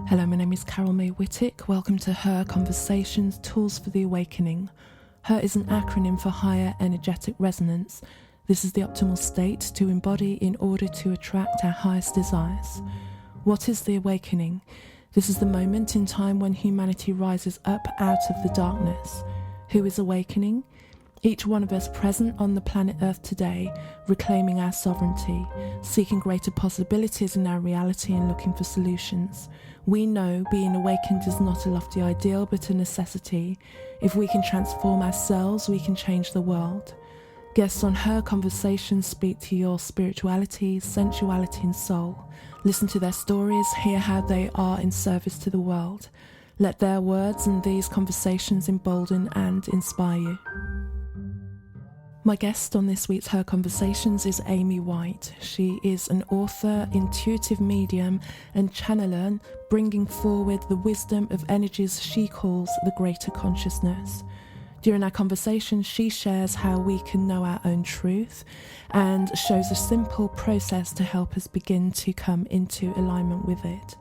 Hello, my name is Carol May Whittick. Welcome to Her Conversations, Tools for the Awakening. Her is an acronym for Higher Energetic Resonance. This is the optimal state to embody in order to attract our highest desires. What is the awakening? This is the moment in time when humanity rises up out of the darkness. Who is awakening? Each one of us present on the planet Earth today, reclaiming our sovereignty, seeking greater possibilities in our reality and looking for solutions. We know being awakened is not a lofty ideal, but a necessity. If we can transform ourselves, we can change the world. Guests on Her Conversations speak to your spirituality, sensuality and soul. Listen to their stories, hear how they are in service to the world. Let their words and these conversations embolden and inspire you. My guest on this week's Her Conversations is Amy White. She is an author, intuitive medium and channeler, bringing forward the wisdom of energies she calls the greater consciousness. During our conversation, she shares how we can know our own truth and shows a simple process to help us begin to come into alignment with it.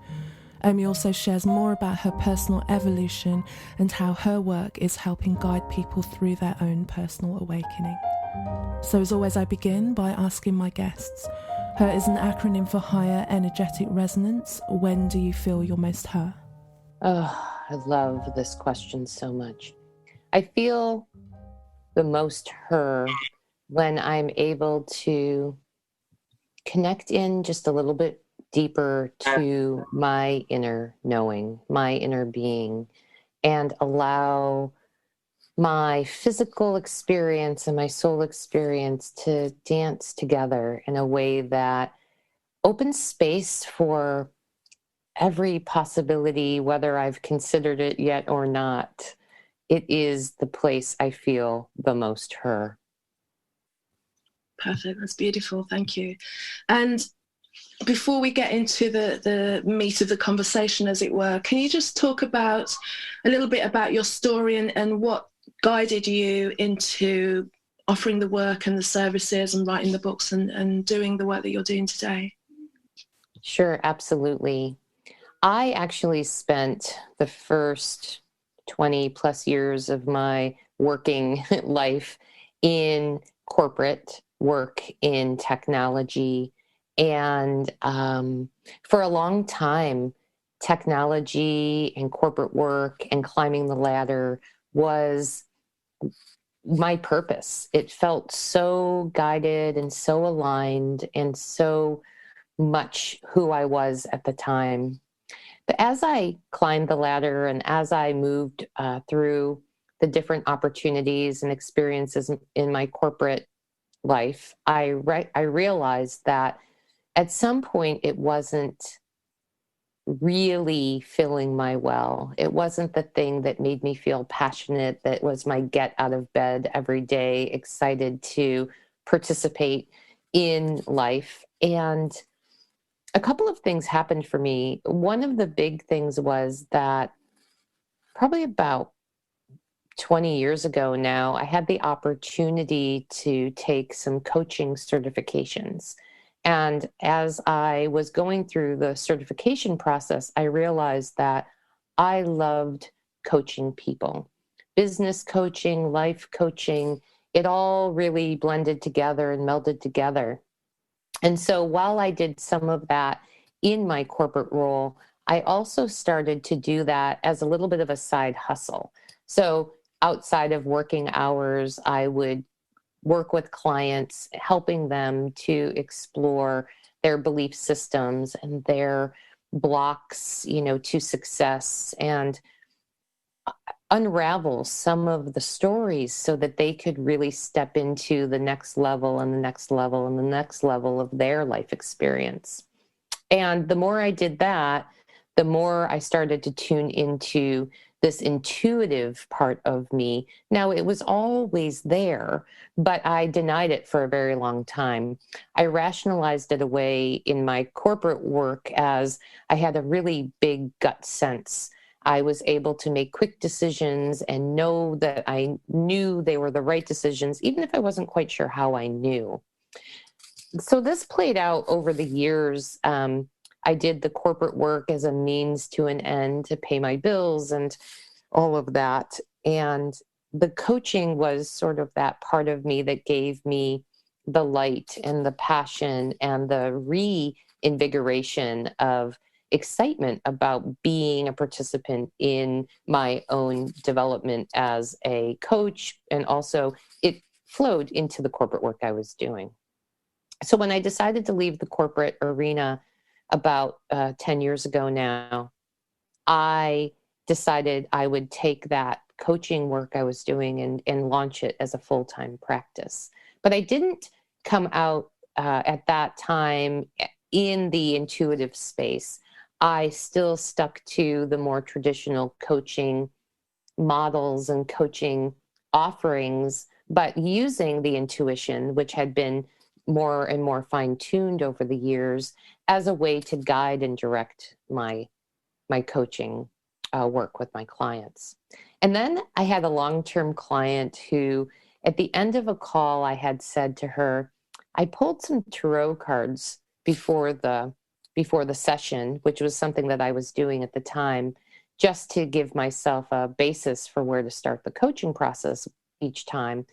Amy also shares more about her personal evolution and how her work is helping guide people through their own personal awakening. So as always, I begin by asking my guests, Her is an acronym for Higher Energetic Resonance. When do you feel you're most her? Oh, I love this question so much. I feel the most her when I'm able to connect in just a little bit deeper to my inner knowing, my inner being, and allow my physical experience and my soul experience to dance together in a way that opens space for every possibility, whether I've considered it yet or not. It is the place I feel the most her. Perfect. That's beautiful. Thank you. And before we get into the meat of the conversation, as it were, can you just talk about a little bit about your story and what guided you into offering the work and the services and writing the books and doing the work that you're doing today? Sure, absolutely. I actually spent the first 20 plus years of my working life in corporate work in technology. And for a long time, technology and corporate work and climbing the ladder was my purpose. It felt so guided and so aligned and so much who I was at the time. But as I climbed the ladder and as I moved through the different opportunities and experiences in my corporate life, I realized that at some point it wasn't really filling my well. It wasn't the thing that made me feel passionate, that was my get out of bed every day, excited to participate in life. And a couple of things happened for me. One of the big things was that probably about 20 years ago now, I had the opportunity to take some coaching certifications. And as I was going through the certification process, I realized that I loved coaching people. Business coaching, life coaching, it all really blended together and melded together. And so while I did some of that in my corporate role, I also started to do that as a little bit of a side hustle. So outside of working hours, I would work with clients, helping them to explore their belief systems and their blocks, to success, and unravel some of the stories so that they could really step into the next level and the next level and the next level of their life experience. And the more I did that, the more I started to tune into this intuitive part of me. Now, it was always there, but I denied it for a very long time. I rationalized it away in my corporate work as I had a really big gut sense. I was able to make quick decisions and know that I knew they were the right decisions, even if I wasn't quite sure how I knew. So this played out over the years. I did the corporate work as a means to an end to pay my bills and all of that. And the coaching was sort of that part of me that gave me the light and the passion and the reinvigoration of excitement about being a participant in my own development as a coach. And also, it flowed into the corporate work I was doing. So when I decided to leave the corporate arena about 10 years ago now, I decided I would take that coaching work I was doing and launch it as a full-time practice. But I didn't come out at that time in the intuitive space. I still stuck to the more traditional coaching models and coaching offerings, but using the intuition, which had been more and more fine-tuned over the years, as a way to guide and direct my coaching work with my clients. And then I had a long-term client who, at the end of a call, I had said to her, I pulled some tarot cards before the session, which was something that I was doing at the time, just to give myself a basis for where to start the coaching process each time.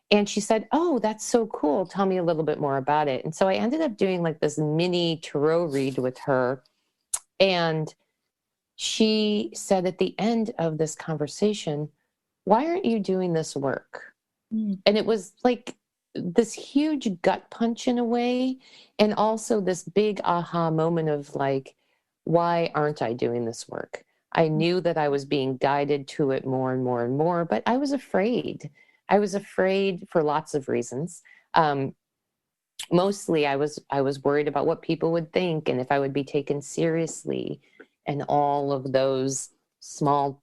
And she said, oh, that's so cool. Tell me a little bit more about it. And so I ended up doing like this mini tarot read with her. And she said at the end of this conversation, why aren't you doing this work? And it was like this huge gut punch in a way, and also this big aha moment of like, why aren't I doing this work? I knew that I was being guided to it more and more and more, but I was afraid. I was afraid for lots of reasons. Mostly I was worried about what people would think and if I would be taken seriously, and all of those small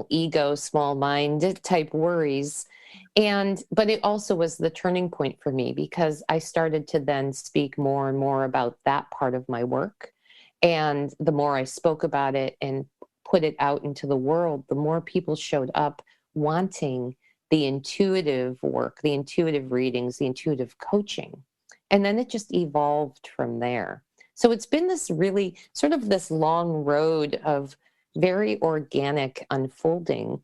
ego, small mind type worries. But it also was the turning point for me, because I started to then speak more and more about that part of my work. And the more I spoke about it and put it out into the world, the more people showed up wanting the intuitive work, the intuitive readings, the intuitive coaching. And then it just evolved from there. So it's been this really sort of this long road of very organic unfolding.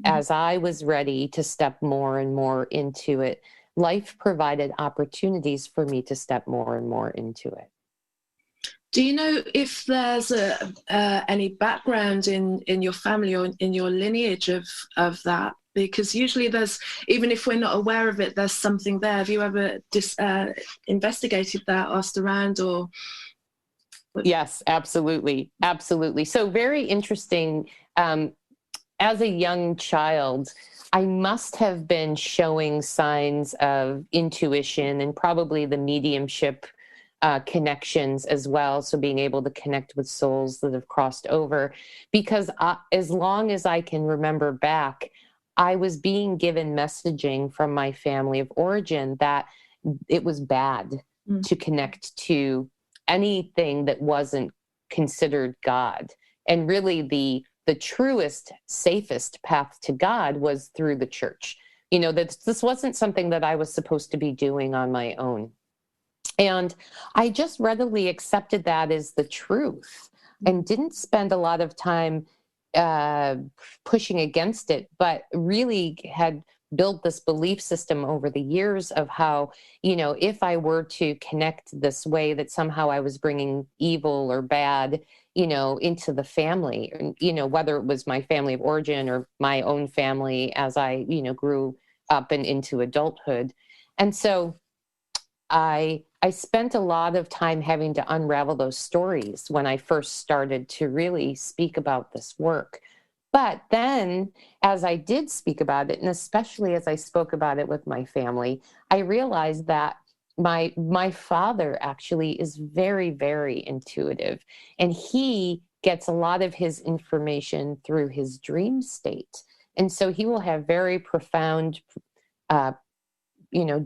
As I was ready to step more and more into it, life provided opportunities for me to step more and more into it. Do you know if there's any background in your family or in your lineage of that? Because usually there's, even if we're not aware of it, there's something there. Have you ever investigated that, asked around, or? Yes, absolutely. Absolutely. So very interesting. As a young child, I must have been showing signs of intuition and probably the mediumship connections as well. So being able to connect with souls that have crossed over, because as long as I can remember back, I was being given messaging from my family of origin that it was bad to connect to anything that wasn't considered God. And really the truest, safest path to God was through the church. You know, that this wasn't something that I was supposed to be doing on my own. And I just readily accepted that as the truth and didn't spend a lot of time pushing against it, but really had built this belief system over the years of how, you know, if I were to connect this way, that somehow I was bringing evil or bad, you know, into the family, you know, whether it was my family of origin or my own family as I, you know, grew up and into adulthood. And so I spent a lot of time having to unravel those stories when I first started to really speak about this work. But then as I did speak about it, and especially as I spoke about it with my family, I realized that my father actually is very, very intuitive, and he gets a lot of his information through his dream state. And so he will have very profound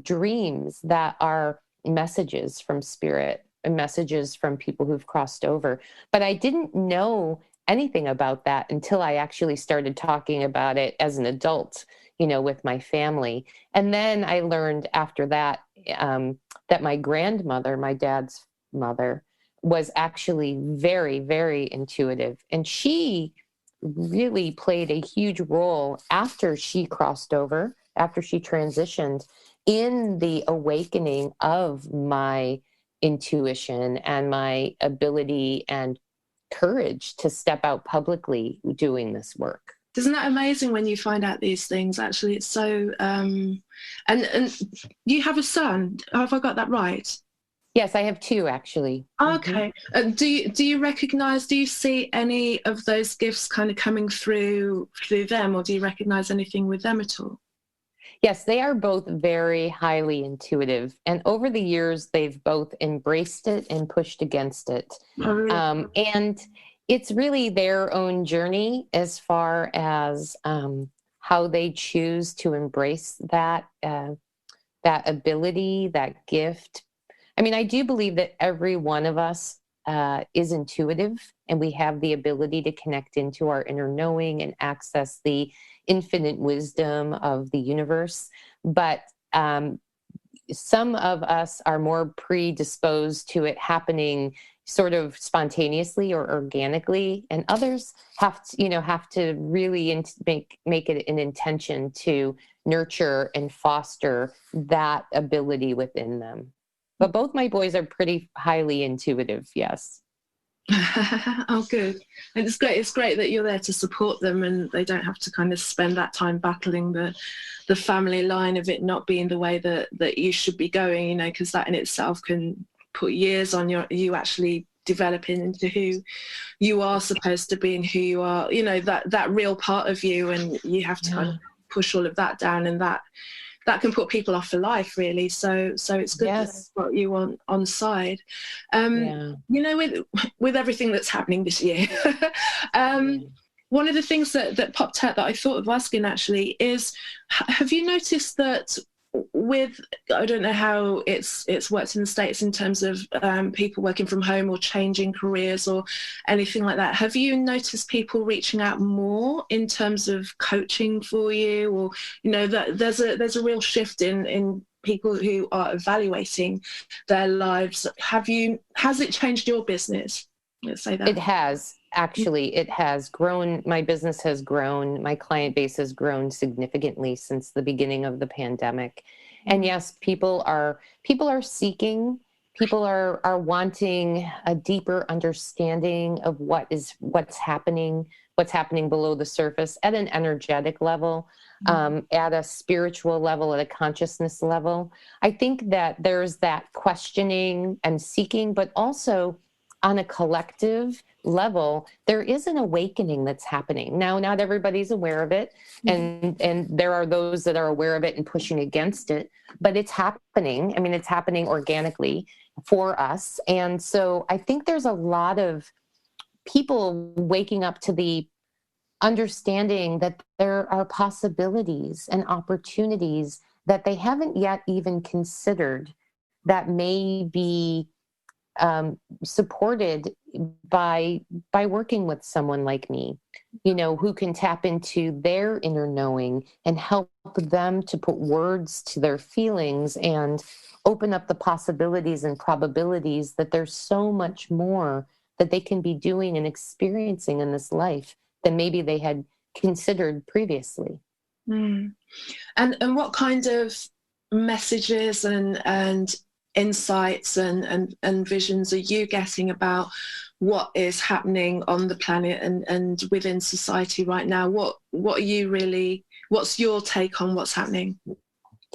dreams that are messages from spirit and messages from people who've crossed over. But I didn't know anything about that until I actually started talking about it as an adult, you know, with my family. And then I learned after that that my grandmother, my dad's mother, was actually very, very intuitive. And she really played a huge role after she crossed over, after she transitioned, in the awakening of my intuition and my ability and courage to step out publicly doing this work. Isn't that amazing when you find out these things? Actually, it's so. And you have a son. Have I got that right? Yes, I have two actually. Okay. Do you recognize? Do you see any of those gifts kind of coming through them, or do you recognize anything with them at all? Yes, they are both very highly intuitive. And over the years, they've both embraced it and pushed against it. Oh, really? And it's really their own journey as far as how they choose to embrace that that ability, that gift. I mean, I do believe that every one of us is intuitive, and we have the ability to connect into our inner knowing and access the infinite wisdom of the universe. But some of us are more predisposed to it happening sort of spontaneously or organically, and others have to really make it an intention to nurture and foster that ability within them. But both my boys are pretty highly intuitive, yes. Oh, good. And it's great. It's great that you're there to support them, and they don't have to kind of spend that time battling the family line of it not being the way that you should be going. You know, because that in itself can put years on you actually developing into who you are supposed to be and who you are. You know, that real part of you, and you have to kind of push all of that down, and that can put people off for life, really. So it's good that they've got you on side. You know, with everything that's happening this year, one of the things that popped out that I thought of asking actually is, have you noticed that with, I don't know how it's worked in the States in terms of people working from home or changing careers or anything like that, have you noticed people reaching out more in terms of coaching for you, or, you know, that there's a real shift in people who are evaluating their lives? Has it changed your business? Let's say that. It has. Actually, it has grown. My business has grown. My client base has grown significantly since the beginning of the pandemic. And yes, people are seeking, people are wanting a deeper understanding of what's happening below the surface at an energetic level, at a spiritual level, at a consciousness level. I think that there's that questioning and seeking, but also on a collective level, there is an awakening that's happening. Now, not everybody's aware of it, and there are those that are aware of it and pushing against it, but it's happening. I mean, it's happening organically for us. And so I think there's a lot of people waking up to the understanding that there are possibilities and opportunities that they haven't yet even considered that may be supported by working with someone like me, you know, who can tap into their inner knowing and help them to put words to their feelings and open up the possibilities and probabilities that there's so much more that they can be doing and experiencing in this life than maybe they had considered previously. And what kind of messages and insights and visions are you getting about what is happening on the planet and within society right now? What's your take on what's happening?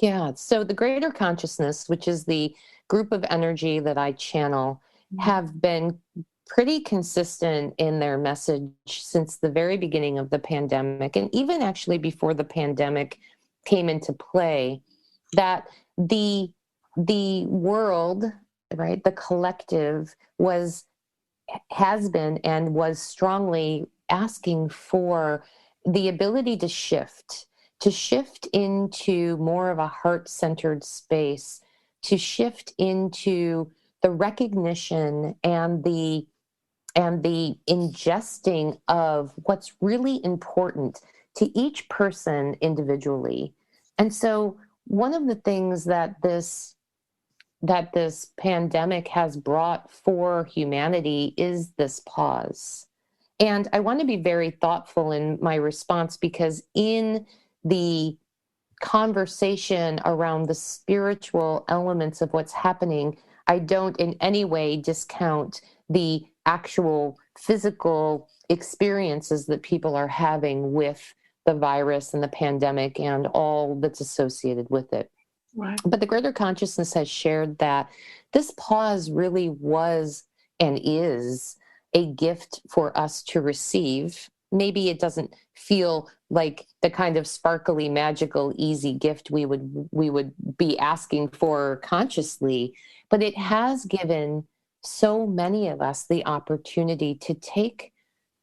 Yeah, so the greater consciousness, which is the group of energy that I channel, have been pretty consistent in their message since the very beginning of the pandemic, and even actually before the pandemic came into play, that the world, right, the collective has been and was strongly asking for the ability to shift into more of a heart-centered space, to shift into the recognition and the ingesting of what's really important to each person individually. And so one of the things that this that this pandemic has brought for humanity is this pause. And I want to be very thoughtful in my response, because in the conversation around the spiritual elements of what's happening, I don't in any way discount the actual physical experiences that people are having with the virus and the pandemic and all that's associated with it. Right. But the greater consciousness has shared that this pause really was and is a gift for us to receive. Maybe it doesn't feel like the kind of sparkly, magical, easy gift we would be asking for consciously, but it has given so many of us the opportunity to take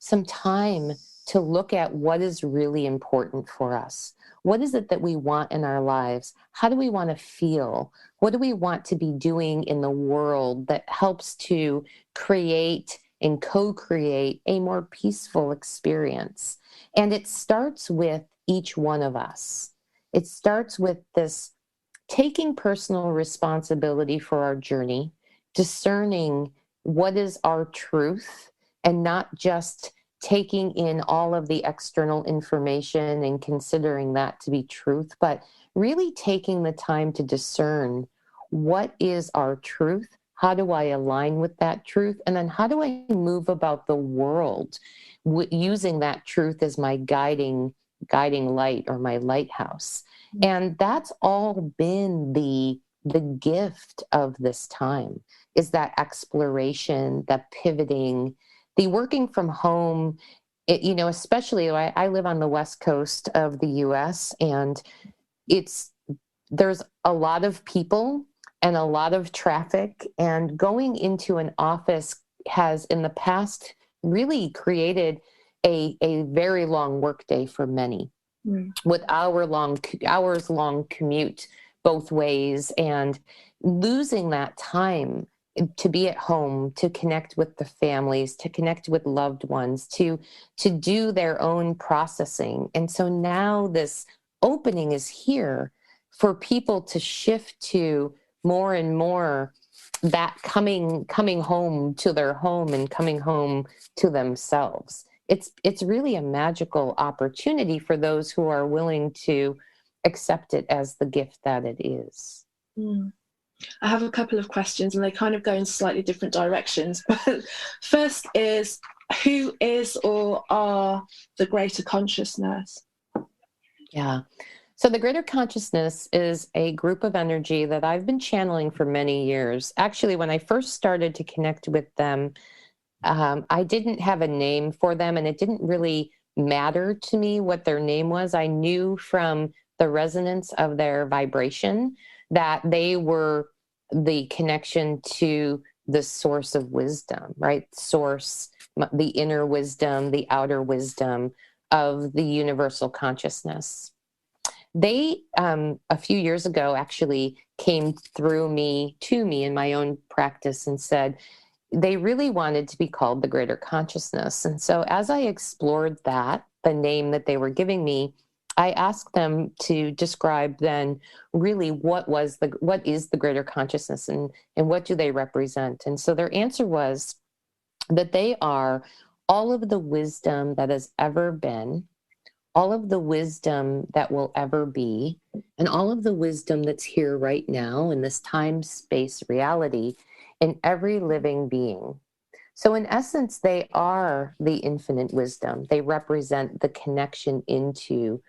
some time to look at what is really important for us. What is it that we want in our lives? How do we want to feel? What do we want to be doing in the world that helps to create and co-create a more peaceful experience? And it starts with each one of us. It starts with this taking personal responsibility for our journey, discerning what is our truth, and not just taking in all of the external information and considering that to be truth, but really taking the time to discern what is our truth, how do I align with that truth, and then how do I move about the world using that truth as my guiding light or my lighthouse. And that's all been the gift of this time, is that exploration, that pivoting, the working from home. Especially I live on the West Coast of the US, and there's a lot of people and a lot of traffic, and going into an office has in the past really created a very long workday for many, with hours long commute both ways, and losing that time to be at home, to connect with the families, to connect with loved ones, to do their own processing. And so now this opening is here for people to shift to more and more that coming home to their home and coming home to themselves. It's really a magical opportunity for those who are willing to accept it as the gift that it is. I have a couple of questions, and they kind of go in slightly different directions. But first is, who is or are the greater consciousness? Yeah. So the greater consciousness is a group of energy that I've been channeling for many years. Actually, when I first started to connect with them, I didn't have a name for them, and it didn't really matter to me what their name was. I knew from the resonance of their vibration that they were the connection to the source of wisdom, right? Source, the inner wisdom, the outer wisdom of the universal consciousness. They, a few years ago, actually came through to me in my own practice and said they really wanted to be called the greater consciousness. And so as I explored that, the name that they were giving me, I asked them to describe then really what is the greater consciousness, and what do they represent? And so their answer was that they are all of the wisdom that has ever been, all of the wisdom that will ever be, and all of the wisdom that's here right now in this time-space reality in every living being. So in essence, they are the infinite wisdom. They represent the connection into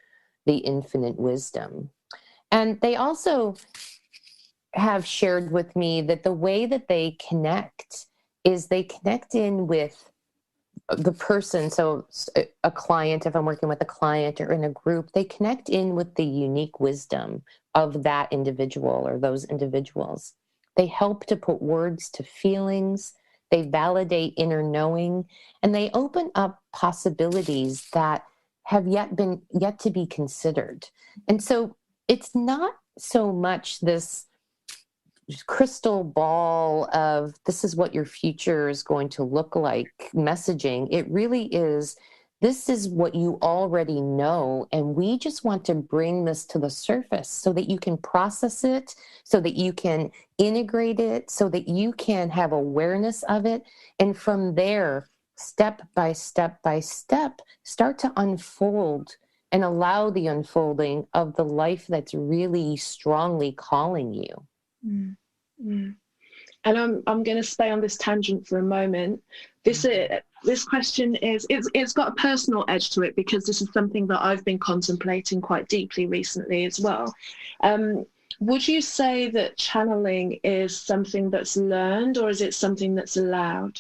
the infinite wisdom. And they also have shared with me that the way that they connect is they connect in with the person. So a client, if I'm working with a client or in a group, they connect in with the unique wisdom of that individual or those individuals. They help to put words to feelings. They validate inner knowing, and they open up possibilities that have yet to be considered. And so it's not so much this crystal ball of this is what your future is going to look like messaging. It really is This is what you already know. And we just want to bring this to the surface so that you can process it, so that you can integrate it, so that you can have awareness of it. And from there, step by step by step, start to unfold and allow the unfolding of the life that's really strongly calling you. Mm. Mm. And I'm going to stay on this tangent for a moment. This question it's got a personal edge to it, because this is something that I've been contemplating quite deeply recently as well. Would you say that channeling is something that's learned, or is it something that's allowed?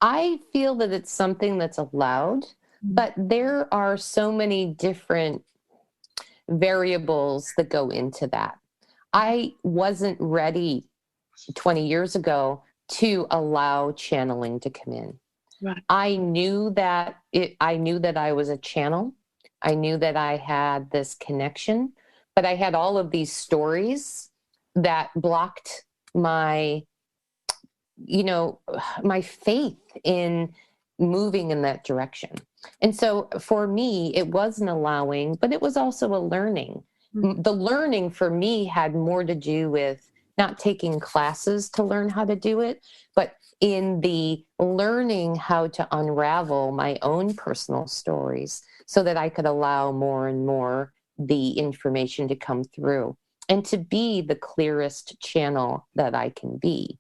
I feel that it's something that's allowed, but there are so many different variables that go into that. I wasn't ready 20 years ago to allow channeling to come in. Right. I knew that I was a channel. I knew that I had this connection, but I had all of these stories that blocked my faith in moving in that direction. And so for me, it was an allowing, but it was also a learning. Mm-hmm. The learning for me had more to do with not taking classes to learn how to do it, but in the learning how to unravel my own personal stories so that I could allow more and more the information to come through and to be the clearest channel that I can be.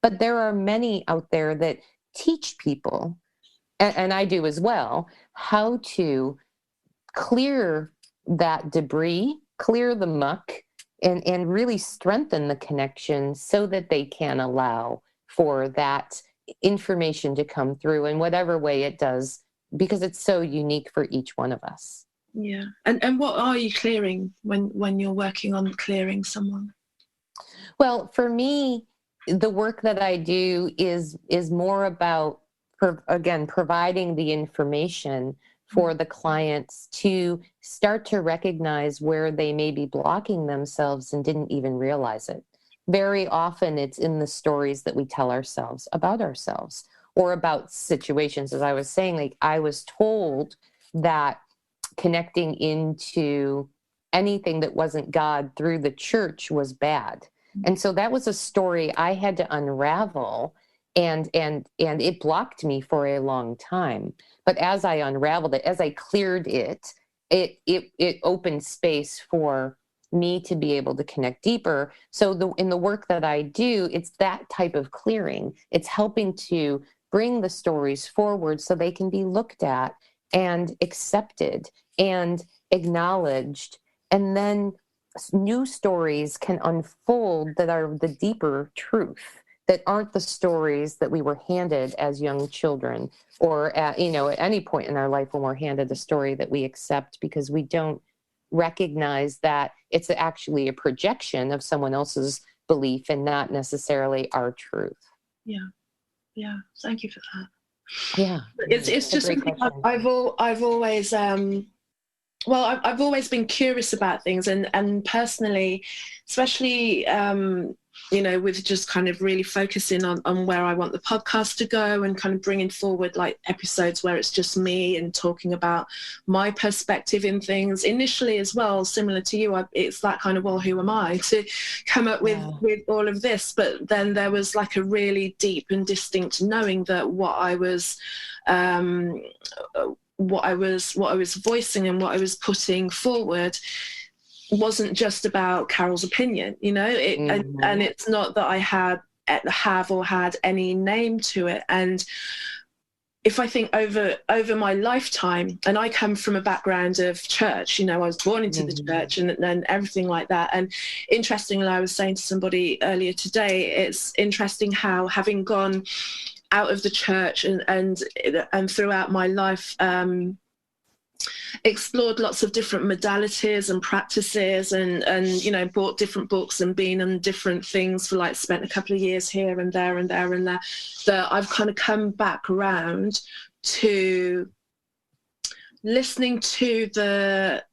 But there are many out there that teach people, and I do as well, how to clear that debris, clear the muck, and really strengthen the connection so that they can allow for that information to come through in whatever way it does, because it's so unique for each one of us. Yeah. And what are you clearing when you're working on clearing someone? Well, for me, the work that I do is more about, providing the information for the clients to start to recognize where they may be blocking themselves and didn't even realize it. Very often it's in the stories that we tell ourselves about ourselves or about situations. As I was saying, like, I was told that connecting into anything that wasn't God through the church was bad. And so that was a story I had to unravel, and it blocked me for a long time. But as I unraveled it, as I cleared it, it opened space for me to be able to connect deeper. So in the work that I do, it's that type of clearing. It's helping to bring the stories forward so they can be looked at and accepted and acknowledged, and then new stories can unfold that are the deeper truth, that aren't the stories that we were handed as young children, or at any point in our life when we're handed a story that we accept because we don't recognize that it's actually a projection of someone else's belief and not necessarily our truth. Yeah. Thank you for that. Yeah, it's just something I've always I've always been curious about things, and personally, especially, with just kind of really focusing on where I want the podcast to go, and kind of bringing forward like episodes where it's just me and talking about my perspective in things. Initially as well, similar to you, it's that kind of, well, who am I to come up with all of this? But then there was like a really deep and distinct knowing that what I was voicing and what I was putting forward wasn't just about Carol's opinion, and it's not that I have or had any name to it. And if I think over my lifetime, and I come from a background of church, I was born into the church and everything like that. And interestingly, I was saying to somebody earlier today, it's interesting how, having gone out of the church and throughout my life, explored lots of different modalities and practices, and bought different books and been on different things for spent a couple of years here and there and there and there, that I've kind of come back around to listening to the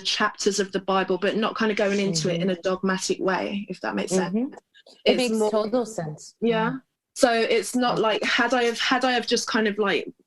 chapters of the Bible, but not kind of going into it in a dogmatic way, if that makes sense. It makes total sense. Yeah. So it's not like, had I have just kind of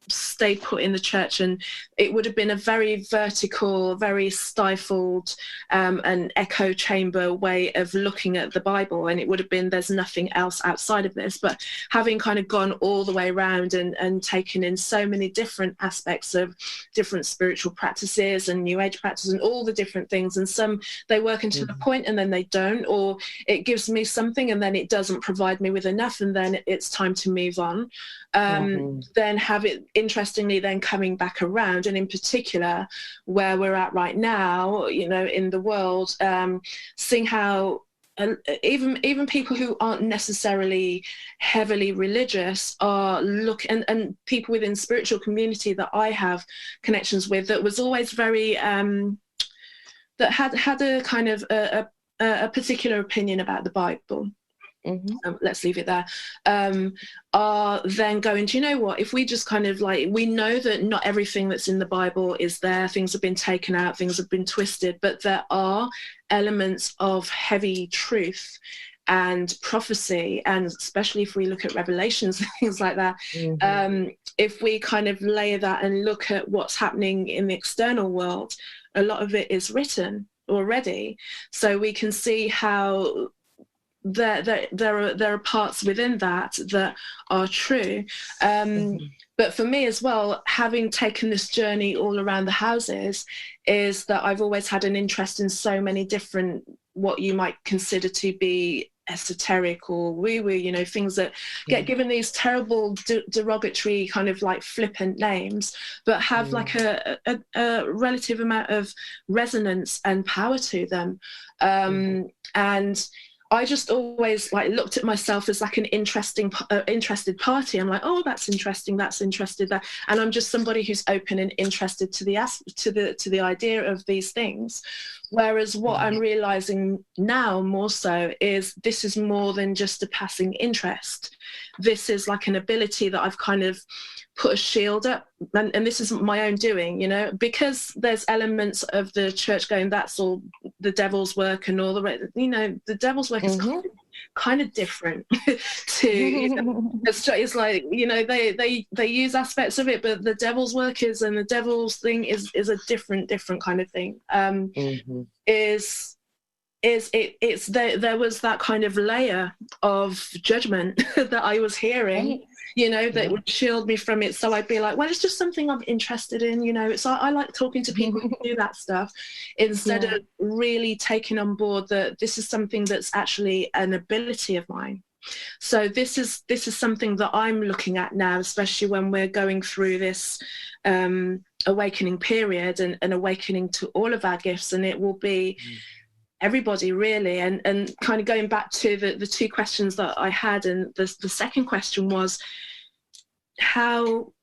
stayed put in the church, and it would have been a very vertical, very stifled, and echo chamber way of looking at the Bible, and it would have been, there's nothing else outside of this. But having kind of gone all the way around and taken in so many different aspects of different spiritual practices and New Age practices and all the different things, and some they work until a point and then they don't, or it gives me something and then it doesn't provide me with enough, and then it's time to move on. Then have it, interestingly, then coming back around, and in particular where we're at right now, you know, in the world, seeing how even people who aren't necessarily heavily religious are and people within spiritual community that I have connections with, that was always very that had a kind of a particular opinion about the Bible. Let's leave it there. Are then going, do you know what, if we just kind of like, we know that not everything that's in the Bible is there, things have been taken out, things have been twisted, but there are elements of heavy truth and prophecy, and especially if we look at Revelations and things like that, if we kind of layer that and look at what's happening in the external world, a lot of it is written already, so we can see how there are parts within that are true. But for me as well, having taken this journey all around the houses, is that I've always had an interest in so many different, what you might consider to be esoteric or woo-woo, you know, things that get given these terrible derogatory kind of like flippant names, but have like a relative amount of resonance and power to them. And I just always like looked at myself as like an interested party. I'm like, oh, that's interesting, that's interested, that, and I'm just somebody who's open and interested to the idea of these things. Whereas what I'm realizing now more so is this is more than just a passing interest. This is like an ability that I've kind of put a shield up, and this is my own doing, you know, because there's elements of the church going, that's all the devil's work and all the rest, you know, the devil's work is kind of different to, you know, it's like, you know, they use aspects of it, but the devil's work is, and the devil's thing is a different kind of thing. There was that kind of layer of judgment that I was hearing, you know, that would shield me from it. So I'd be like, well, it's just something I'm interested in, you know. So I like talking to people who do that stuff, instead of really taking on board that this is something that's actually an ability of mine. So this is something that I'm looking at now, especially when we're going through this awakening period and awakening to all of our gifts, and it will be everybody really. And kind of going back to the two questions that I had, and the second question was, how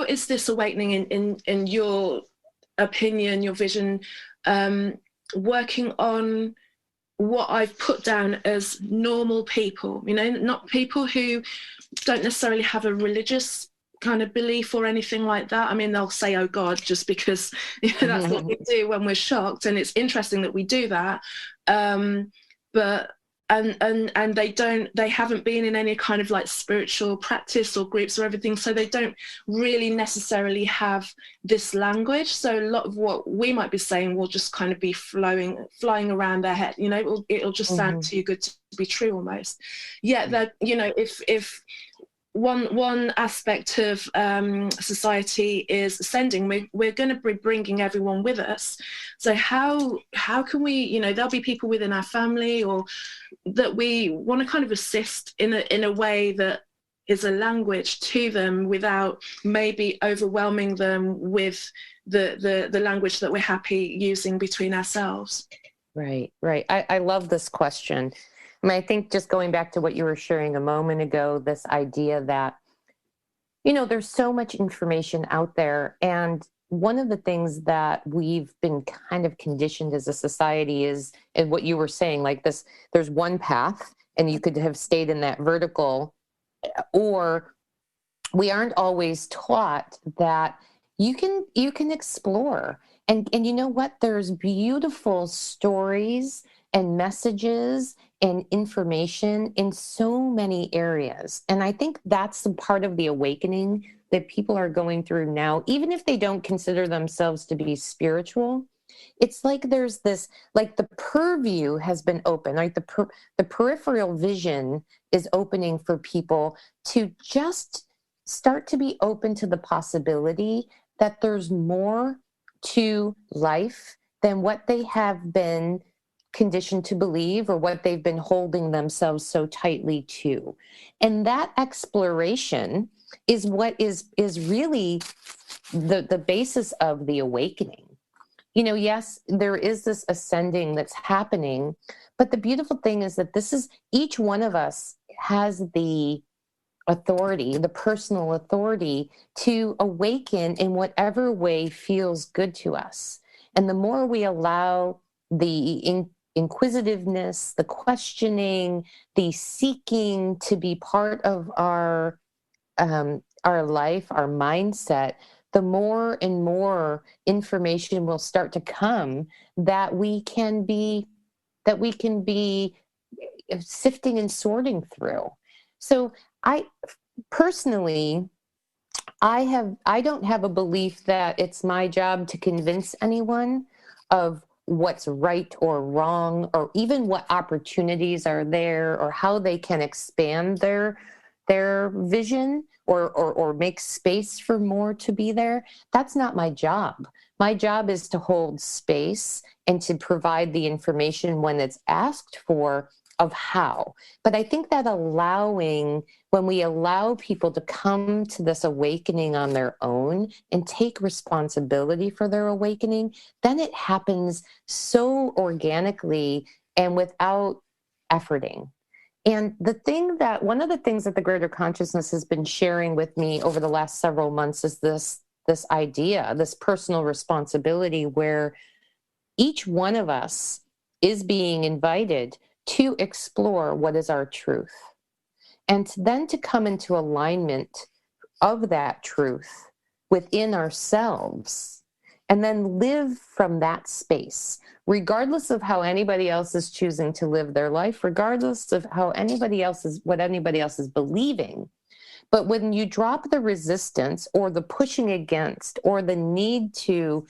is this awakening in your opinion, your vision, working on what I've put down as normal people, you know, not people who don't necessarily have a religious kind of belief or anything like that. I mean, they'll say, oh God, just because, you know, that's what we do when we're shocked, and it's interesting that we do that, but they haven't been in any kind of like spiritual practice or groups or everything, so they don't really necessarily have this language. So a lot of what we might be saying will just kind of be flying around their head, you know. It'll just sound too good to be true almost. Yeah, that, you know, if one aspect of society is ascending, we're going to be bringing everyone with us. So how can we, you know, there'll be people within our family or that we want to kind of assist in a way that is a language to them, without maybe overwhelming them with the language that we're happy using between ourselves. Right. I love this question. I mean, I think just going back to what you were sharing a moment ago, this idea that, you know, there's so much information out there. And one of the things that we've been kind of conditioned as a society is, and what you were saying, like this, there's one path and you could have stayed in that vertical, or we aren't always taught that you can explore. And you know what? There's beautiful stories and messages and information in so many areas. And I think that's the part of the awakening that people are going through now, even if they don't consider themselves to be spiritual. It's like there's this, like the purview has been open, like the peripheral vision is opening for people to just start to be open to the possibility that there's more to life than what they have been conditioned to believe or what they've been holding themselves so tightly to. And that exploration is what is really the basis of the awakening. You know, yes, there is this ascending that's happening, but the beautiful thing is that each one of us has the authority, the personal authority to awaken in whatever way feels good to us. And the more we allow the inquisitiveness, the questioning, the seeking to be part of our life, our mindset, the more and more information will start to come that we can be sifting and sorting through. So I personally, I don't have a belief that it's my job to convince anyone of what's right or wrong, or even what opportunities are there, or how they can expand their vision, or make space for more to be there. That's not my job. My job is to hold space and to provide the information when it's asked for of how. But I think that when we allow people to come to this awakening on their own and take responsibility for their awakening, then it happens so organically and without efforting. And one of the things that the greater consciousness has been sharing with me over the last several months is this idea, this personal responsibility, where each one of us is being invited to explore what is our truth, and then to come into alignment of that truth within ourselves, and then live from that space, regardless of how anybody else is choosing to live their life, regardless of what anybody else is believing. But when you drop the resistance or the pushing against or the need to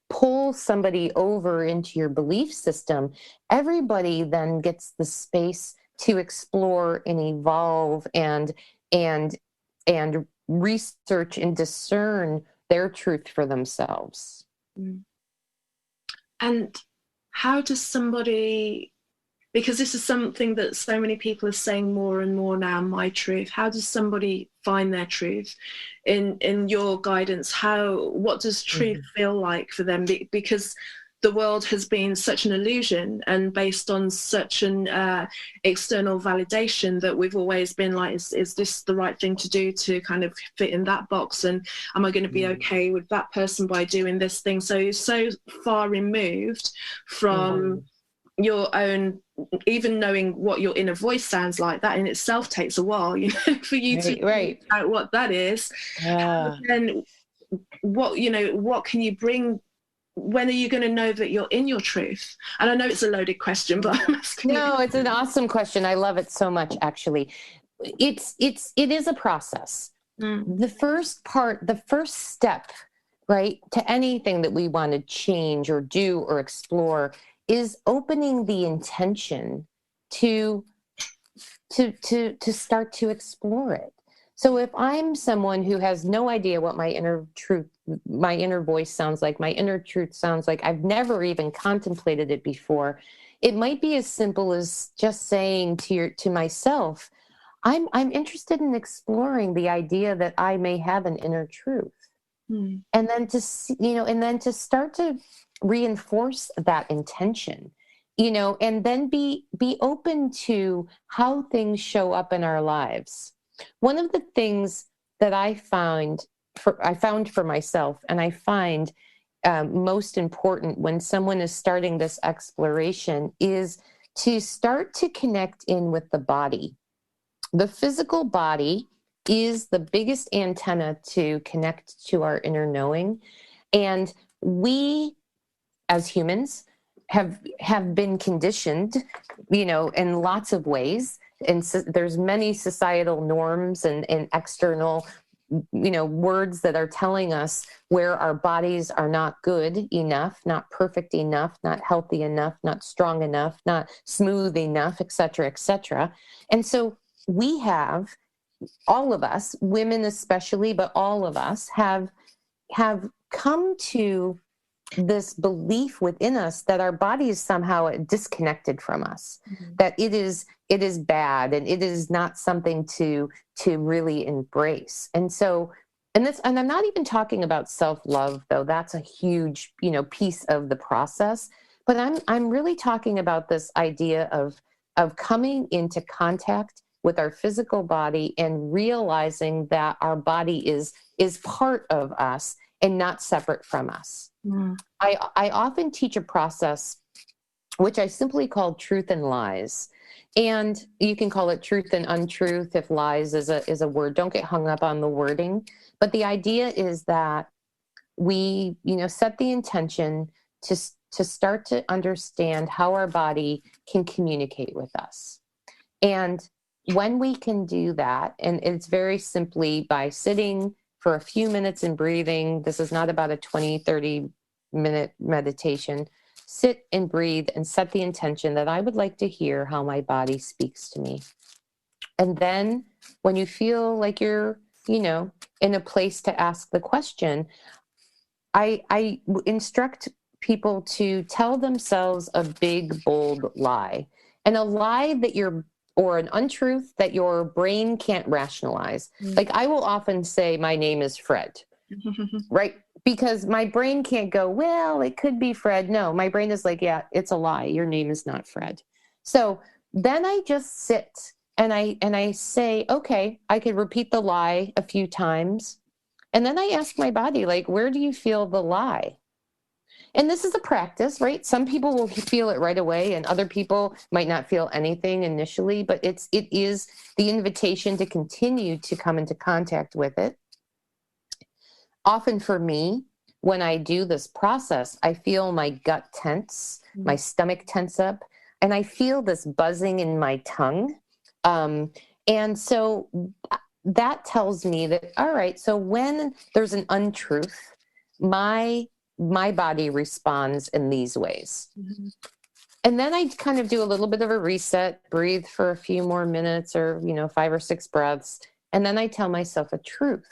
pull somebody over into your belief system, everybody then gets the space to explore and evolve and research and discern their truth for themselves. And how does somebody, because this is something that so many people are saying more and more now, my truth, how does somebody find their truth in your guidance? What does truth feel like for them? Because the world has been such an illusion and based on such an external validation that we've always been like, is this the right thing to do to kind of fit in that box? And am I going to be okay with that person by doing this thing? So far removed from your own, even knowing what your inner voice sounds like, that in itself takes a while, for you to figure out what that is. And what can you bring? When are you going to know that you're in your truth? And I know it's a loaded question, but I'm asking. No, it's an awesome question. I love it so much, actually. It is a process. The first step, right, to anything that we want to change or do or explore is opening the intention to start to explore it. So if I'm someone who has no idea what my inner voice sounds like, my inner truth sounds like, I've never even contemplated it before, it might be as simple as just saying to myself, I'm interested in exploring the idea that I may have an inner truth. And then to start to reinforce that intention, and then be open to how things show up in our lives. One of the things that I found for myself, and I find most important when someone is starting this exploration, is to start to connect in with the body. The physical body is the biggest antenna to connect to our inner knowing. And we, as humans, have been conditioned, in lots of ways. And so there's many societal norms and external, words that are telling us where our bodies are not good enough, not perfect enough, not healthy enough, not strong enough, not smooth enough, et cetera, et cetera. And so we have, all of us, women especially, but all of us have come to this belief within us that our body is somehow disconnected from us, that it is bad and it is not something to really embrace. And so, and I'm not even talking about self-love, though. That's a huge, piece of the process. But I'm really talking about this idea of coming into contact with our physical body and realizing that our body is part of us and not separate from us. I often teach a process which I simply call truth and lies. And you can call it truth and untruth if lies is a word. Don't get hung up on the wording. But the idea is that we, set the intention to start to understand how our body can communicate with us. And when we can do that, and it's very simply by sitting for a few minutes and breathing. This is not about a 20, 30-minute meditation. Sit and breathe and set the intention that I would like to hear how my body speaks to me. And then when you feel like you're, in a place to ask the question, I instruct people to tell themselves a big, bold lie. And a lie or an untruth that your brain can't rationalize. Like I will often say, my name is Fred, right? Because my brain can't go, well, it could be Fred. No, my brain is like, yeah, it's a lie. Your name is not Fred. So then I just sit and I say, okay, I could repeat the lie a few times. And then I ask my body, like, where do you feel the lie? And this is a practice, right? Some people will feel it right away and other people might not feel anything initially, but it is the invitation to continue to come into contact with it. Often for me, when I do this process, I feel my gut tense, my stomach tense up, and I feel this buzzing in my tongue. And so that tells me that, all right, so when there's an untruth, my body responds in these ways. And then I kind of do a little bit of a reset, breathe for a few more minutes or, 5 or 6 breaths. And then I tell myself a truth.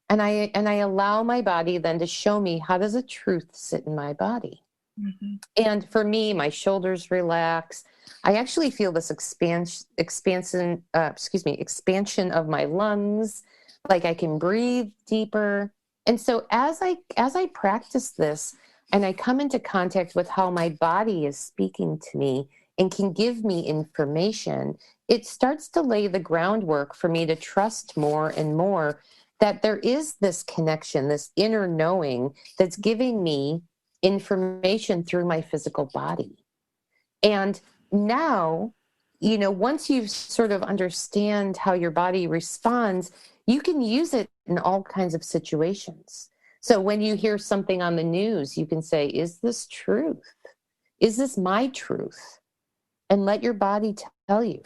And I allow my body then to show me, how does a truth sit in my body? And for me, my shoulders relax. I actually feel this expansion of my lungs, like I can breathe deeper. And so as I practice this and I come into contact with how my body is speaking to me and can give me information, it starts to lay the groundwork for me to trust more and more that there is this connection, this inner knowing that's giving me information through my physical body. And now, once you sort of understand how your body responds, you can use it in all kinds of situations. So when you hear something on the news, you can say, is this truth? Is this my truth? And let your body tell you,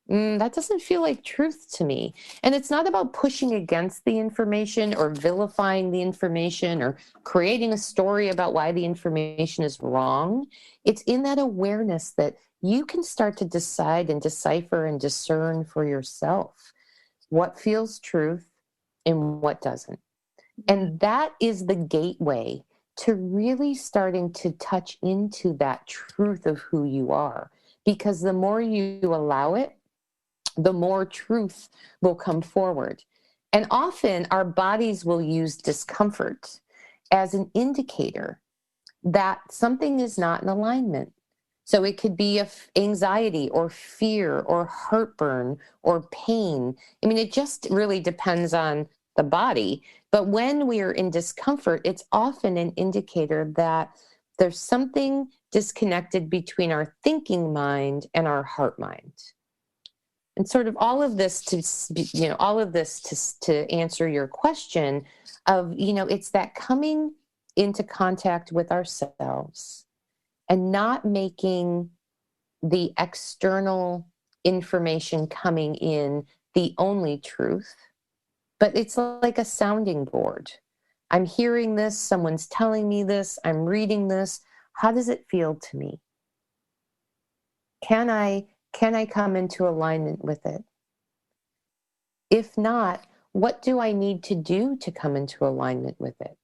that doesn't feel like truth to me. And it's not about pushing against the information or vilifying the information or creating a story about why the information is wrong. It's in that awareness that you can start to decide and decipher and discern for yourself what feels truth and what doesn't. And that is the gateway to really starting to touch into that truth of who you are. Because the more you allow it, the more truth will come forward. And often our bodies will use discomfort as an indicator that something is not in alignment. So it could be anxiety or fear or heartburn or pain. I mean, it just really depends on the body. But when we are in discomfort, it's often an indicator that there's something disconnected between our thinking mind and our heart mind. And sort of all of this to answer your question of, it's that coming into contact with ourselves and not making the external information coming in the only truth, but it's like a sounding board. I'm hearing this, someone's telling me this, I'm reading this. How does it feel to me? Can I come into alignment with it? If not, what do I need to do to come into alignment with it?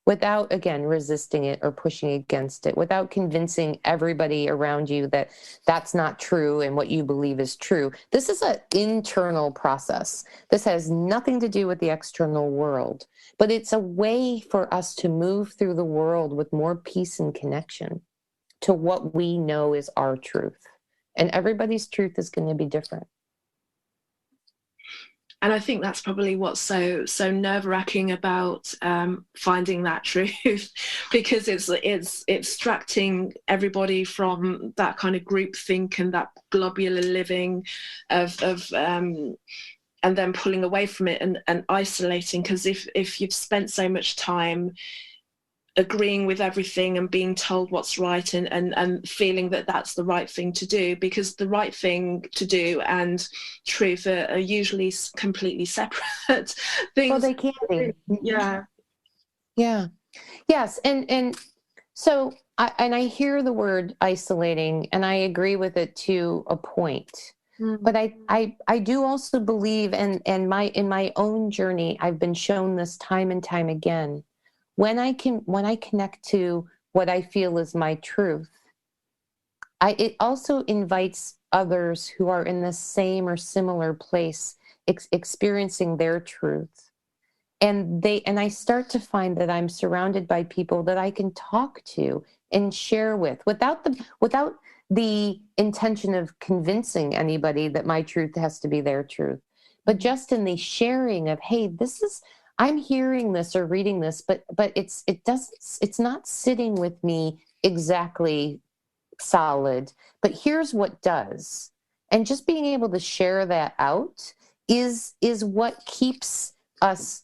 Without, again, resisting it or pushing against it, without convincing everybody around you that that's not true and what you believe is true. This is an internal process. This has nothing to do with the external world, but it's a way for us to move through the world with more peace and connection to what we know is our truth. And everybody's truth is going to be different. And I think that's probably what's so nerve-wracking about finding that truth, because it's extracting everybody from that kind of groupthink and that globular living of and then pulling away from it and isolating. Because if you've spent so much time agreeing with everything and being told what's right and feeling that that's the right thing to do, because the right thing to do and truth are usually completely separate things. Well, they can be. Yeah. Yes. And so I hear the word isolating, and I agree with it to a point. But I do also believe, and in my own journey, I've been shown this time and time again. When I connect to what I feel is my truth, it also invites others who are in the same or similar place, experiencing their truth. And I start to find that I'm surrounded by people that I can talk to and share with without the intention of convincing anybody that my truth has to be their truth, but just in the sharing of, hey, I'm hearing this or reading this, but it's not sitting with me exactly solid, but here's what does. And just being able to share that out is what keeps us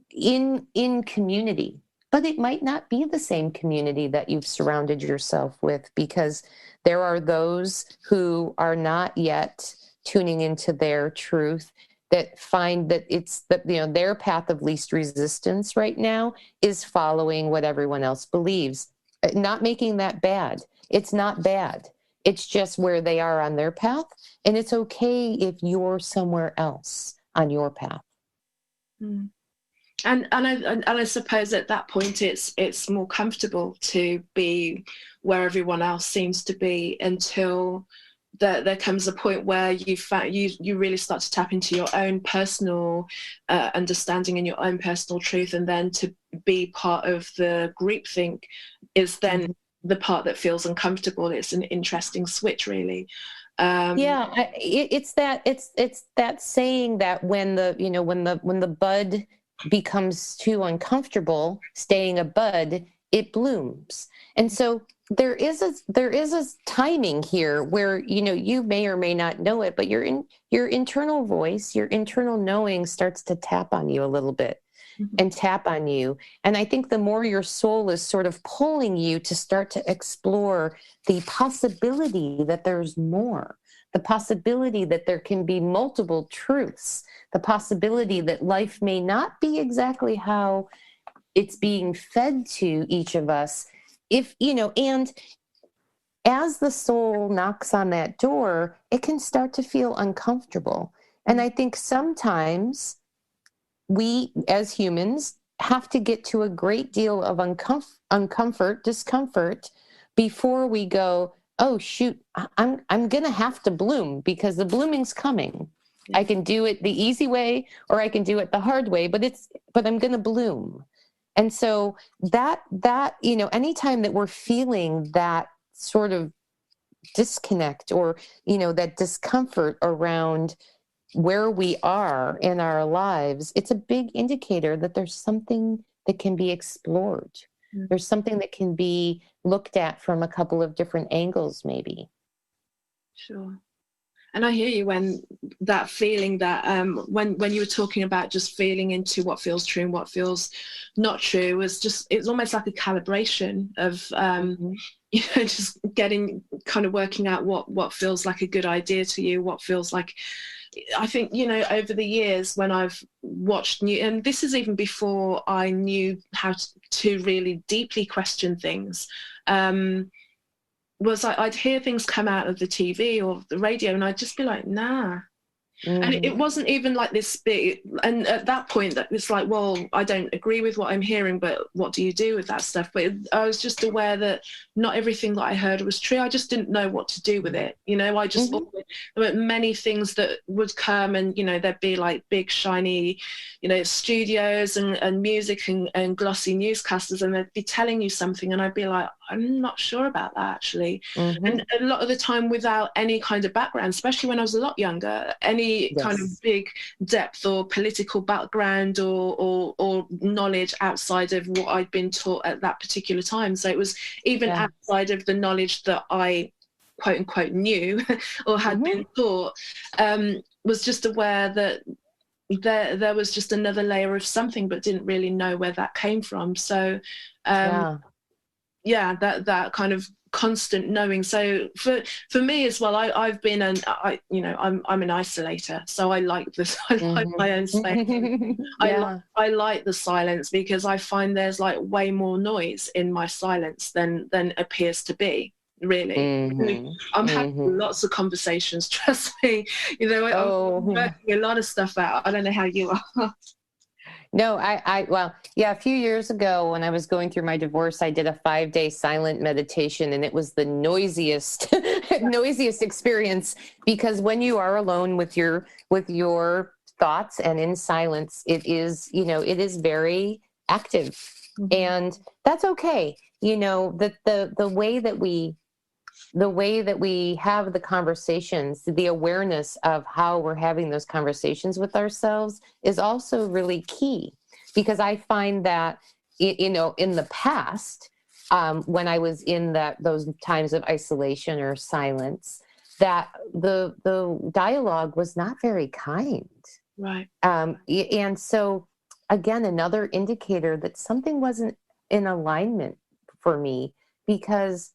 in community. But it might not be the same community that you've surrounded yourself with, because there are those who are not yet tuning into their truth, that find that it's their path of least resistance right now is following what everyone else believes. Not making that bad. It's not bad. It's just where they are on their path, and it's okay if you're somewhere else on your path. And I suppose at that point it's more comfortable to be where everyone else seems to be, until there comes a point where you really start to tap into your own personal understanding and your own personal truth, and then to be part of the groupthink is then the part that feels uncomfortable. It's an interesting switch, really. It's that saying that when the bud becomes too uncomfortable staying a bud, it blooms. And so there is a timing here where you may or may not know it, but your internal voice, your internal knowing starts to tap on you a little bit. And tap on you. And I think the more your soul is sort of pulling you to start to explore the possibility that there's more, the possibility that there can be multiple truths, the possibility that life may not be exactly how it's being fed to each of us. And as the soul knocks on that door, it can start to feel uncomfortable. And I think sometimes we as humans have to get to a great deal of discomfort before we go, oh shoot, I'm going to have to bloom, because the blooming's coming. I can do it the easy way or I can do it the hard way, but I'm going to bloom. And so that anytime that we're feeling that sort of disconnect or that discomfort around where we are in our lives, it's a big indicator that there's something that can be explored. There's something that can be looked at from a couple of different angles, maybe. Sure. And I hear you when that feeling that when you were talking about just feeling into what feels true and what feels not true was just, it's almost like a calibration of you know, just getting kind of working out what feels like a good idea to you, what feels like, I think, you know, over the years when I've watched new, and this is even before I knew how to really deeply question things, was I'd hear things come out of the TV or the radio and I'd just be like, nah. And it wasn't even like this big, and at that point that it's like, well, I don't agree with what I'm hearing, but what do you do with that stuff? But I was just aware that not everything that I heard was true. I just didn't know what to do with it. You know, I just thought there were many things that would come and, you know, there'd be like big shiny, you know, studios and music and glossy newscasters, and they'd be telling you something and I'd be like, I'm not sure about that actually. And a lot of the time without any kind of background, especially when I was a lot younger, any kind of big depth or political background or knowledge outside of what I'd been taught at that particular time. So it was even outside of the knowledge that I quote unquote knew or had been taught, was just aware that there was just another layer of something, but didn't really know where that came from. So that kind of constant knowing. So for me as well, I've been I'm an isolator, so I like this. I like my own space. I like the silence because I find there's like way more noise in my silence than appears to be. Really, I'm having lots of conversations. Trust me, you know, I'm working a lot of stuff out. I don't know how you are. No, well, yeah, a few years ago when I was going through my divorce, I did a 5-day silent meditation, and it was the noisiest, noisiest experience, because when you are alone with your thoughts and in silence, it is, you know, it is very active, and that's okay. You know, the way that we have the conversations, the awareness of how we're having those conversations with ourselves is also really key, because I find that, you know, in the past, when I was in those times of isolation or silence, that the dialogue was not very kind. Right. And so again, another indicator that something wasn't in alignment for me, because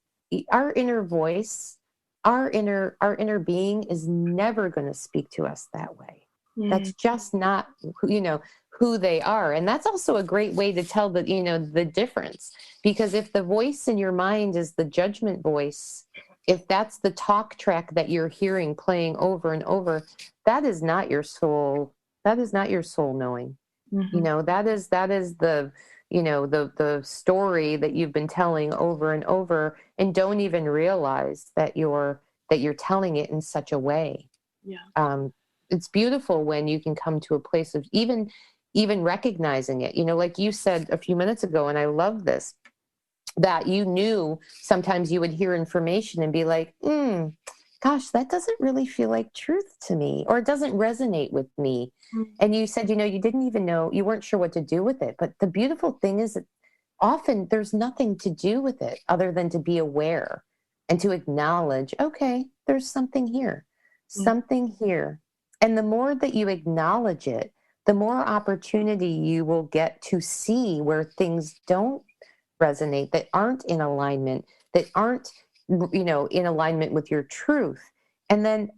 our inner voice, our inner being is never going to speak to us that way. That's just not, you know, who they are. And that's also a great way to tell the difference, because if the voice in your mind is the judgment voice, if that's the talk track that you're hearing playing over and over, that is not your soul. That is not your soul knowing. You know, that is the, you know, the story that you've been telling over and over, and don't even realize that you're telling it in such a way. It's beautiful when you can come to a place of even recognizing it, you know, like you said a few minutes ago, and I love this, that you knew sometimes you would hear information and be like, gosh, that doesn't really feel like truth to me, or it doesn't resonate with me. And you said, you know, you didn't even know, you weren't sure what to do with it. But the beautiful thing is that often there's nothing to do with it other than to be aware and to acknowledge, okay, there's something here, something here. And the more that you acknowledge it, the more opportunity you will get to see where things don't resonate, that aren't in alignment, that aren't, you know, in alignment with your truth. And then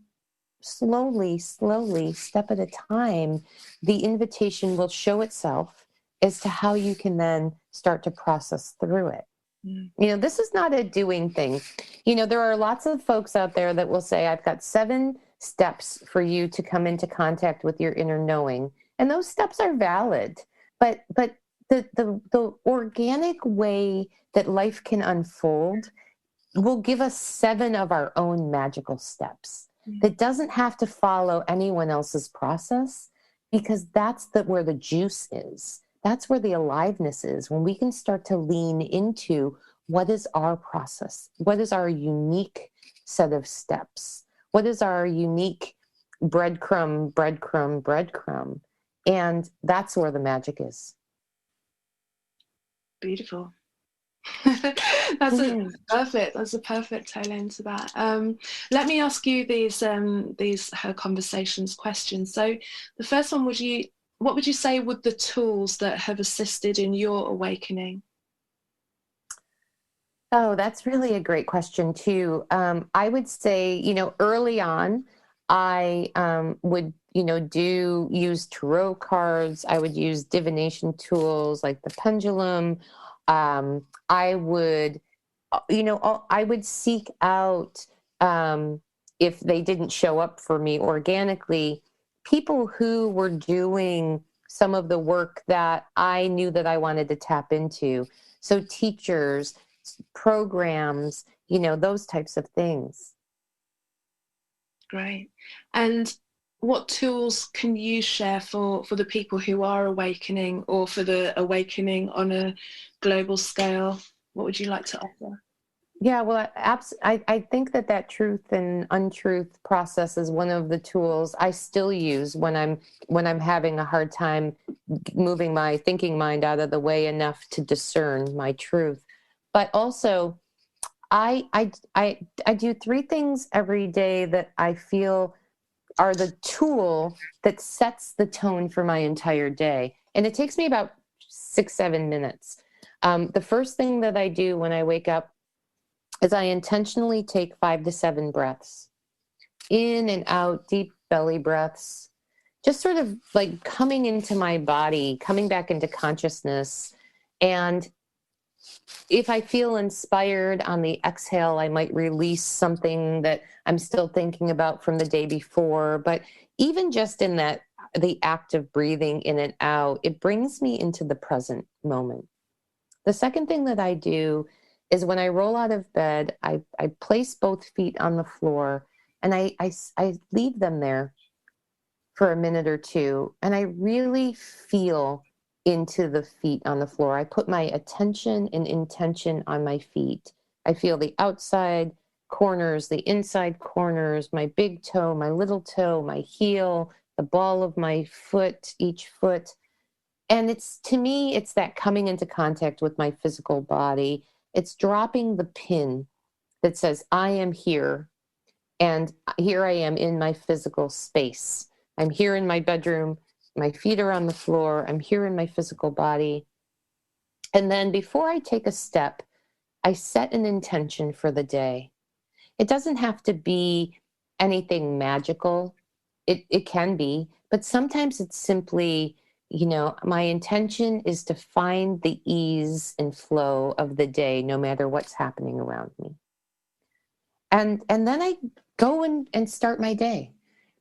slowly, step at a time, the invitation will show itself as to how you can then start to process through it. You know, this is not a doing thing. You know, there are lots of folks out there that will say, I've got 7 steps for you to come into contact with your inner knowing. And those steps are valid. But the organic way that life can unfold will give us 7 of our own magical steps that doesn't have to follow anyone else's process, because that's where the juice is. That's where the aliveness is, when we can start to lean into what is our process, what is our unique set of steps, what is our unique breadcrumb. And that's where the magic is. Beautiful. That's perfect. That's a perfect tail end to that. Let me ask you these her conversations questions. So the first one, what would you say were the tools that have assisted in your awakening? Oh, that's really a great question too. I would say, early on, I would, use tarot cards. I would use divination tools like the pendulum. I would, I would seek out, if they didn't show up for me organically, people who were doing some of the work that I knew that I wanted to tap into. So teachers, programs, those types of things. Great. And what tools can you share for the people who are awakening, or for the awakening on a global scale? What would you like to offer? Yeah, well, I think that truth and untruth process is one of the tools I still use when I'm having a hard time moving my thinking mind out of the way enough to discern my truth. But also, I do three things every day that I feel are the tool that sets the tone for my entire day, and it takes me about 6-7 minutes. The first thing that I do when I wake up is I intentionally take 5 to 7 breaths in and out, deep belly breaths, just sort of like coming into my body, coming back into consciousness. And if I feel inspired on the exhale, I might release something that I'm still thinking about from the day before. But even just in the act of breathing in and out, it brings me into the present moment. The second thing that I do is when I roll out of bed, I place both feet on the floor, and I leave them there for a minute or two. And I really feel into the feet on the floor. I put my attention and intention on my feet. I feel the outside corners, the inside corners, my big toe, my little toe, my heel, the ball of my foot, each foot. And to me, it's that coming into contact with my physical body. It's dropping the pin that says, I am here, and here I am in my physical space. I'm here in my bedroom. My feet are on the floor. I'm here in my physical body. And then before I take a step, I set an intention for the day. It doesn't have to be anything magical. It can be, but sometimes it's simply, my intention is to find the ease and flow of the day, no matter what's happening around me. And then I go and start my day.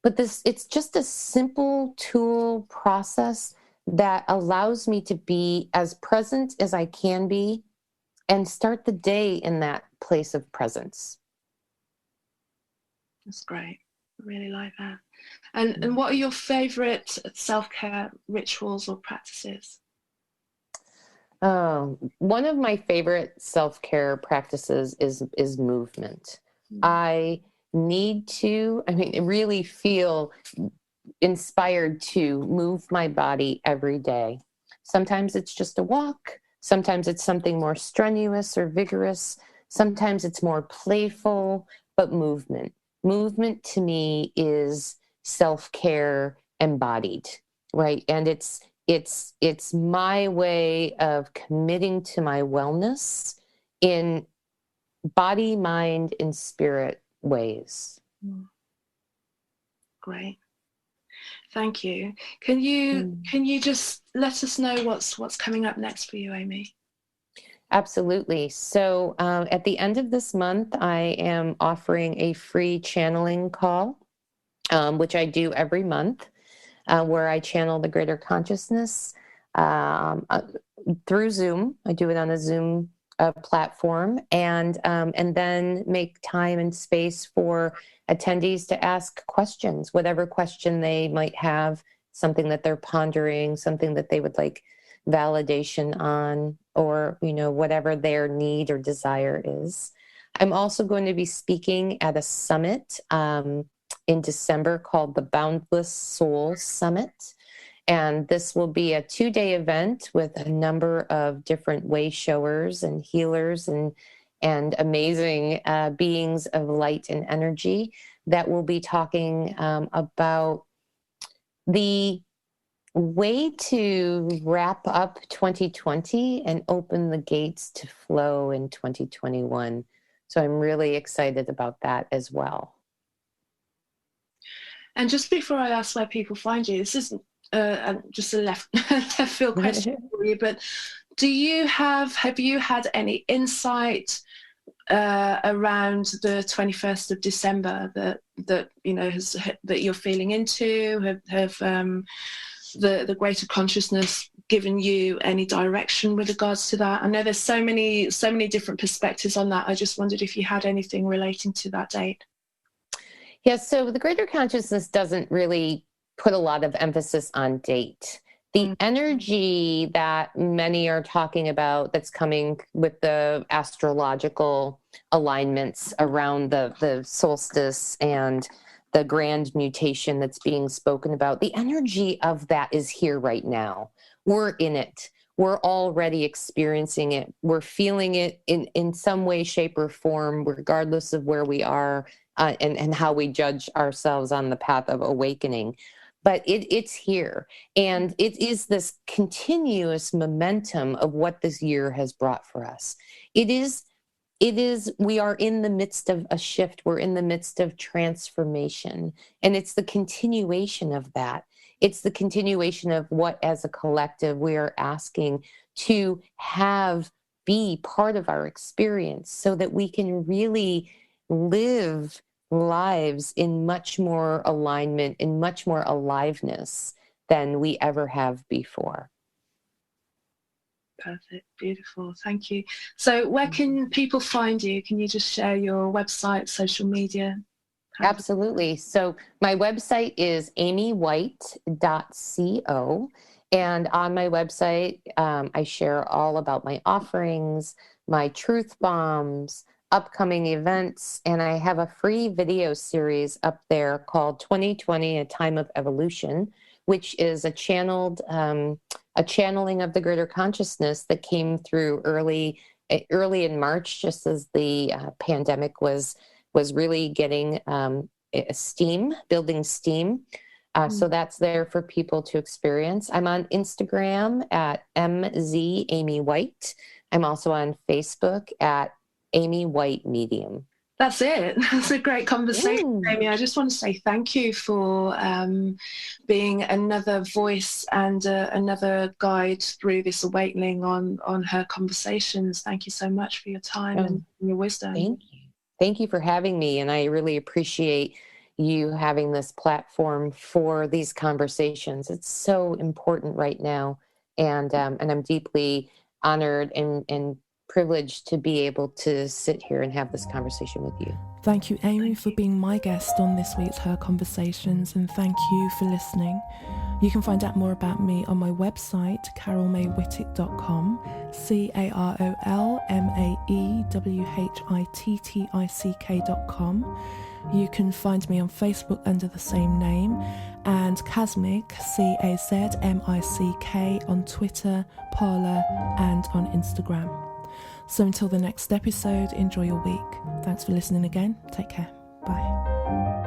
But it's just a simple tool process that allows me to be as present as I can be and start the day in that place of presence. That's great. I really like that. And what are your favorite self-care rituals or practices? One of my favorite self-care practices is movement. I really feel inspired to move my body every day. Sometimes it's just a walk. Sometimes it's something more strenuous or vigorous. Sometimes it's more playful, but movement. Movement to me is self-care embodied, right? And it's my way of committing to my wellness in body, mind, and spirit ways. Great. Thank you. Can you just let us know what's coming up next for you, Amy? Absolutely. So at the end of this month, I am offering a free channeling call, which I do every month, where I channel the greater consciousness through Zoom. I do it on a Zoom platform, and then make time and space for attendees to ask questions, whatever question they might have, something that they're pondering, something that they would like validation on, or whatever their need or desire is. I'm also going to be speaking at a summit in December called the Boundless Soul Summit. And this will be a 2-day event with a number of different way showers and healers and amazing beings of light and energy that will be talking about the way to wrap up 2020 and open the gates to flow in 2021. So I'm really excited about that as well. And just before I ask where people find you, this isn't just a left field question for you, but have you had any insight around the 21st of December that you know that you're feeling into? Have the greater consciousness given you any direction with regards to that? I know there's so many different perspectives on that. I just wondered if you had anything relating to that date. Yes, so the greater consciousness doesn't really put a lot of emphasis on date. The energy that many are talking about that's coming with the astrological alignments around the solstice and the grand mutation that's being spoken about, the energy of that is here right now. We're in it. We're already experiencing it. We're feeling it in some way, shape, or form, regardless of where we are and how we judge ourselves on the path of awakening. But it's here. And it is this continuous momentum of what this year has brought for us. We are in the midst of a shift. We're in the midst of transformation. And it's the continuation of that. It's the continuation of what, as a collective, we are asking to be part of our experience so that we can really live lives in much more alignment, in much more aliveness than we ever have before. Perfect. Beautiful. Thank you. So where can people find you? Can you just share your website, social media? Absolutely. So my website is amywhite.co. And on my website, I share all about my offerings, my truth bombs, upcoming events, and I have a free video series up there called 2020, A Time of Evolution, which is a channeling of the greater consciousness that came through early in March, just as the pandemic was really getting building steam. So that's there for people to experience. I'm on Instagram at @MZAmyWhite. I'm also on Facebook at Amy White Medium. That's it. That's a great conversation, Amy. I just want to say thank you for being another voice and another guide through this awakening on Her Conversations. Thank you so much for your time and your wisdom. Thank you. Thank you for having me. And I really appreciate you having this platform for these conversations. It's so important right now. And I'm deeply honored and privileged to be able to sit here and have this conversation with you. Thank you, Amy, for being my guest on this week's Her Conversations, and thank you for listening. You can find out more about me on my website, carolmaywhittick.com, carolmaewhittick.com. You can find me on Facebook under the same name, and Casmic, CAZMICK, on Twitter, Parler, and on Instagram. So until the next episode, enjoy your week. Thanks for listening again. Take care. Bye.